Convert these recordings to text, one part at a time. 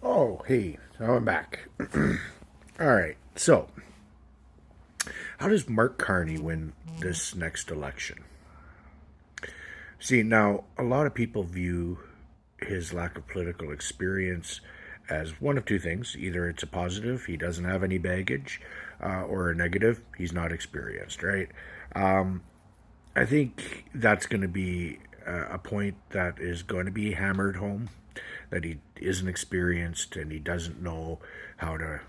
Oh, hey, now I'm back. All right, so how does Mark Carney win this next election? See, now a lot of people view his lack of political experience as one of two things. Either it's a positive, he doesn't have any baggage, or a negative, he's not experienced, right? I think that's going to be a point that is going to be hammered home, that he isn't experienced and he doesn't know how to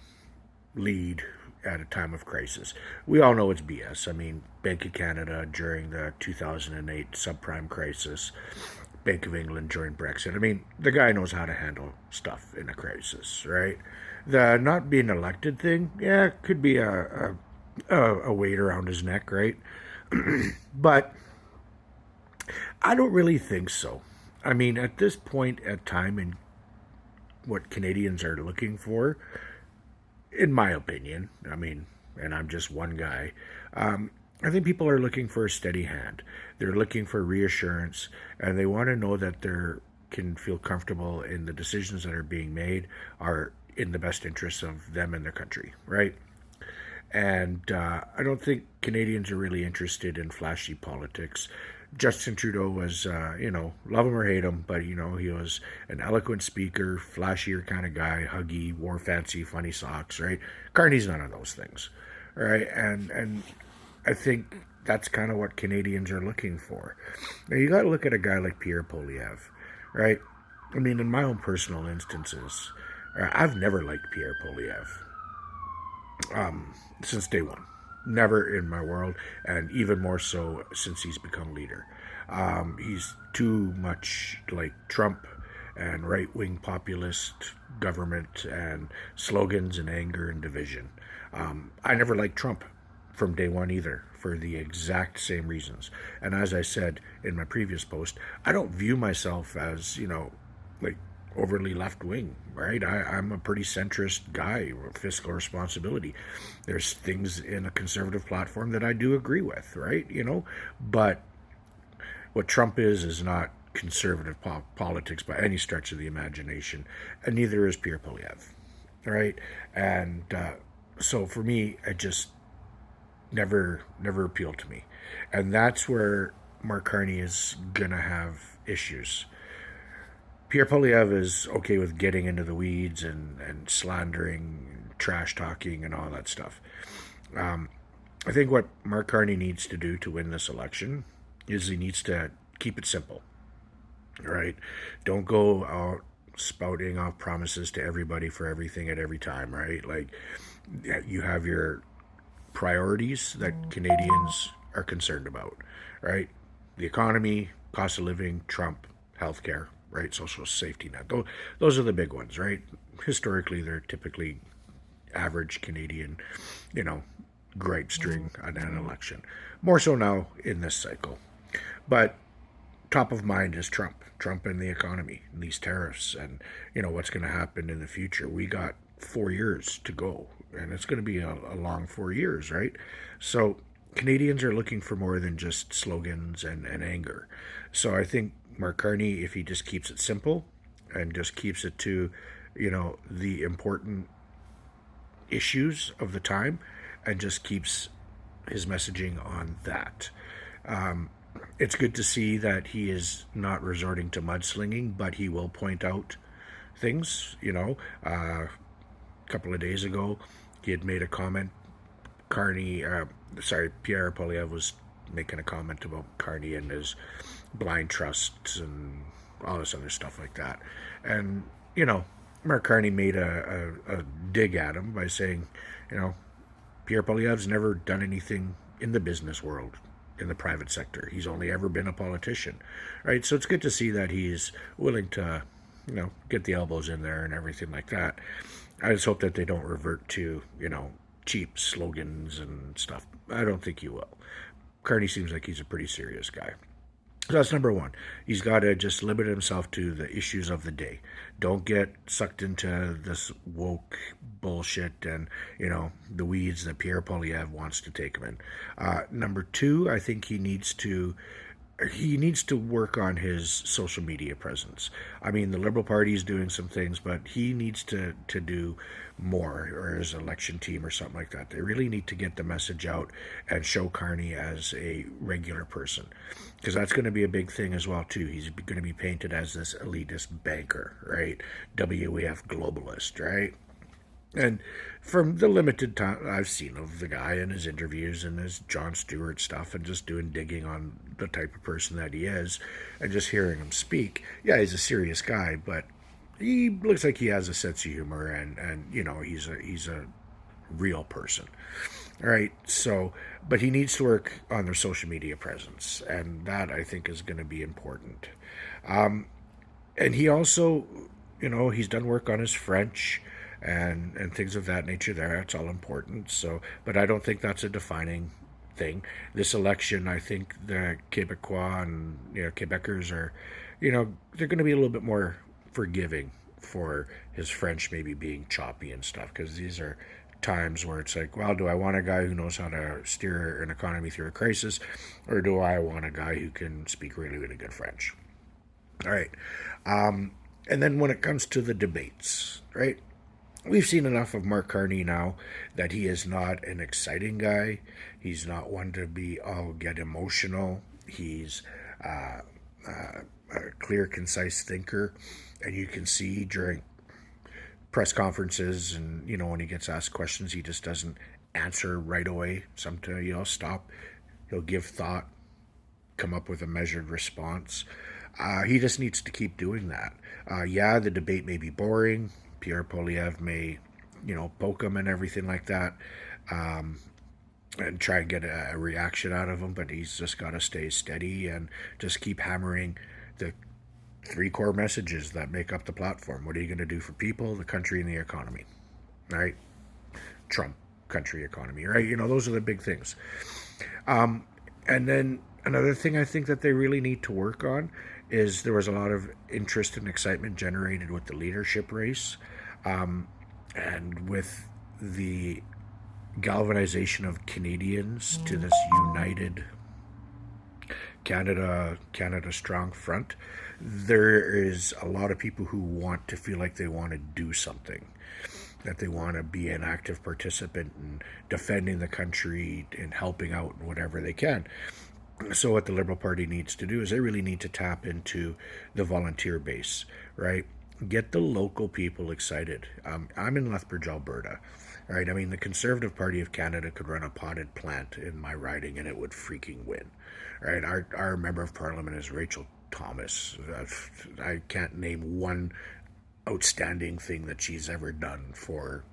lead at a time of crisis. We all know it's BS. I mean, Bank of Canada during the 2008 subprime crisis, Bank of England during Brexit. I mean, the guy knows how to handle stuff in a crisis, right? The not being elected thing, yeah, could be a weight around his neck, right? But I don't really think so. I mean, at this point at time in what Canadians are looking for, in my opinion, I mean, and I'm just one guy, I think people are looking for a steady hand. They're looking for reassurance, and they want to know that they can feel comfortable in the decisions that are being made are in the best interests of them and their country, right? And I don't think Canadians are really interested in flashy politics. Justin Trudeau was, love him or hate him, but, he was an eloquent speaker, flashier kind of guy, huggy, wore fancy, funny socks, right? Carney's none of those things, right? And I think that's kind of what Canadians are looking for. Now, you got to look at a guy like Pierre Poilievre, right? I mean, in my own personal instances, I've never liked Pierre Poilievre since day one. Never in my world, and even more so since he's become leader. He's too much like Trump and right wing populist government and slogans and anger and division. I never liked Trump from day one either, for the exact same reasons. And as I said in my previous post, I don't view myself as, like overly left wing, right? I'm a pretty centrist guy with fiscal responsibility. There's things in a conservative platform that I do agree with, right? But what Trump is not conservative politics by any stretch of the imagination, and neither is Pierre Poilievre, right? And so for me, it just never appealed to me, and that's where Mark Carney is gonna have issues. Pierre Poilievre is okay with getting into the weeds and slandering, trash talking, and all that stuff. I think what Mark Carney needs to do to win this election is he needs to keep it simple, right? Don't go out spouting off promises to everybody for everything at every time, right? Like, you have your priorities that Canadians are concerned about, right? The economy, cost of living, Trump, healthcare, right? Social safety net. Those are the big ones, right? Historically, they're typically average Canadian, gripe string on an election. More so now in this cycle. But top of mind is Trump and the economy and these tariffs and, what's going to happen in the future. We got 4 years to go, and it's going to be a long 4 years, right? So Canadians are looking for more than just slogans and anger. So I think Mark Carney, if he just keeps it simple and just keeps it to, the important issues of the time and just keeps his messaging on that. It's good to see that he is not resorting to mudslinging, but he will point out things. A couple of days ago, he had made a comment. Pierre Poilievre was making a comment about Carney and his blind trusts and all this other stuff like that. And, Mark Carney made a dig at him by saying, Pierre Poilievre's never done anything in the business world, in the private sector. He's only ever been a politician, right? So it's good to see that he's willing to, get the elbows in there and everything like that. I just hope that they don't revert to, cheap slogans and stuff. I don't think he will. Carney seems like he's a pretty serious guy. So that's number one. He's got to just limit himself to the issues of the day. Don't get sucked into this woke bullshit and, the weeds that Pierre Poilievre wants to take him in. Number two, I think he needs to he needs to work on his social media presence. I mean, the Liberal Party is doing some things, but he needs to do more, or his election team or something like that. They really need to get the message out and show Carney as a regular person, because that's going to be a big thing as well too. He's going to be painted as this elitist banker, right? WEF globalist, right? And from the limited time I've seen of the guy and his interviews and his Jon Stewart stuff, and just doing digging on the type of person that he is, and just hearing him speak, yeah, he's a serious guy, but he looks like he has a sense of humor, and he's a real person. All right, so, but he needs to work on their social media presence, and that I think is going to be important. And he also, he's done work on his French and things of that nature there. It's all important. So, but I don't think that's a defining thing. This election, I think the Quebecois and Quebecers are, they're going to be a little bit more forgiving for his French maybe being choppy and stuff, because these are times where it's like, well, do I want a guy who knows how to steer an economy through a crisis, or do I want a guy who can speak really, really good French? All right. And then when it comes to the debates, right? We've seen enough of Mark Carney now that he is not an exciting guy. He's not one to get emotional. He's a clear, concise thinker. And you can see during press conferences and, when he gets asked questions, he just doesn't answer right away. Sometimes, stop. He'll give thought, come up with a measured response. He just needs to keep doing that. The debate may be boring. Pierre Poilievre may, poke him and everything like that, and try and get a reaction out of him, but he's just got to stay steady and just keep hammering the three core messages that make up the platform. What are you going to do for people, the country, and the economy? Right? Trump, country, economy, right? Those are the big things. And then another thing I think that they really need to work on is there was a lot of interest and excitement generated with the leadership race, and with the galvanization of Canadians to this united Canada strong front. There is a lot of people who want to feel like they want to do something, that they want to be an active participant in defending the country and helping out in whatever they can. So what the Liberal Party needs to do is they really need to tap into the volunteer base, right? Get the local people excited. I'm in Lethbridge, Alberta, right? I mean, the Conservative Party of Canada could run a potted plant in my riding and it would freaking win, right? Our member of parliament is Rachel Thomas. I can't name one outstanding thing that she's ever done for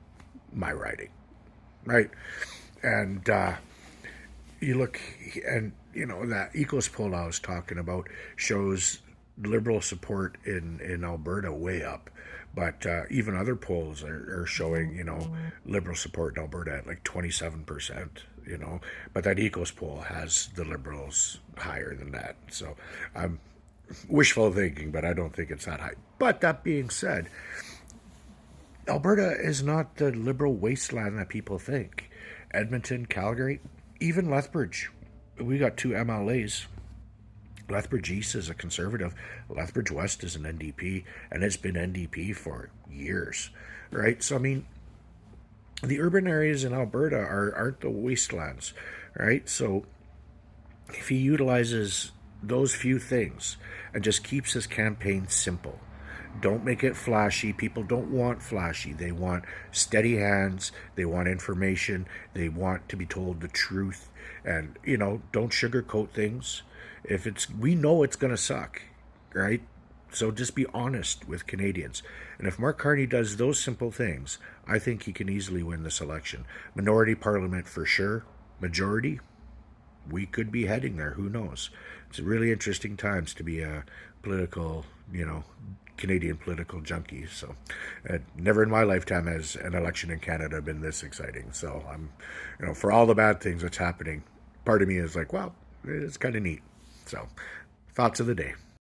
my riding, right? And you look, and that Ecos poll I was talking about shows Liberal support in Alberta way up, but even other polls are showing Liberal support in Alberta at like 27%. But that Ecos poll has the Liberals higher than that. So I'm wishful thinking, but I don't think it's that high. But that being said, Alberta is not the Liberal wasteland that people think. Edmonton, Calgary, even Lethbridge. We got two MLAs. Lethbridge East is a Conservative. Lethbridge West is an NDP, and it's been NDP for years, right? So, I mean, the urban areas in Alberta aren't the wastelands, right? So, if he utilizes those few things and just keeps his campaign simple, don't make it flashy. People don't want flashy. They want steady hands. They want information. They want to be told the truth. And, don't sugarcoat things. We know it's going to suck, right? So just be honest with Canadians. And if Mark Carney does those simple things, I think he can easily win this election. Minority parliament for sure. Majority, we could be heading there. Who knows? It's really interesting times to be a political, Canadian political junkie. So never in my lifetime has an election in Canada been this exciting. So I'm, for all the bad things that's happening, part of me is like, wow, it's kind of neat. So thoughts of the day.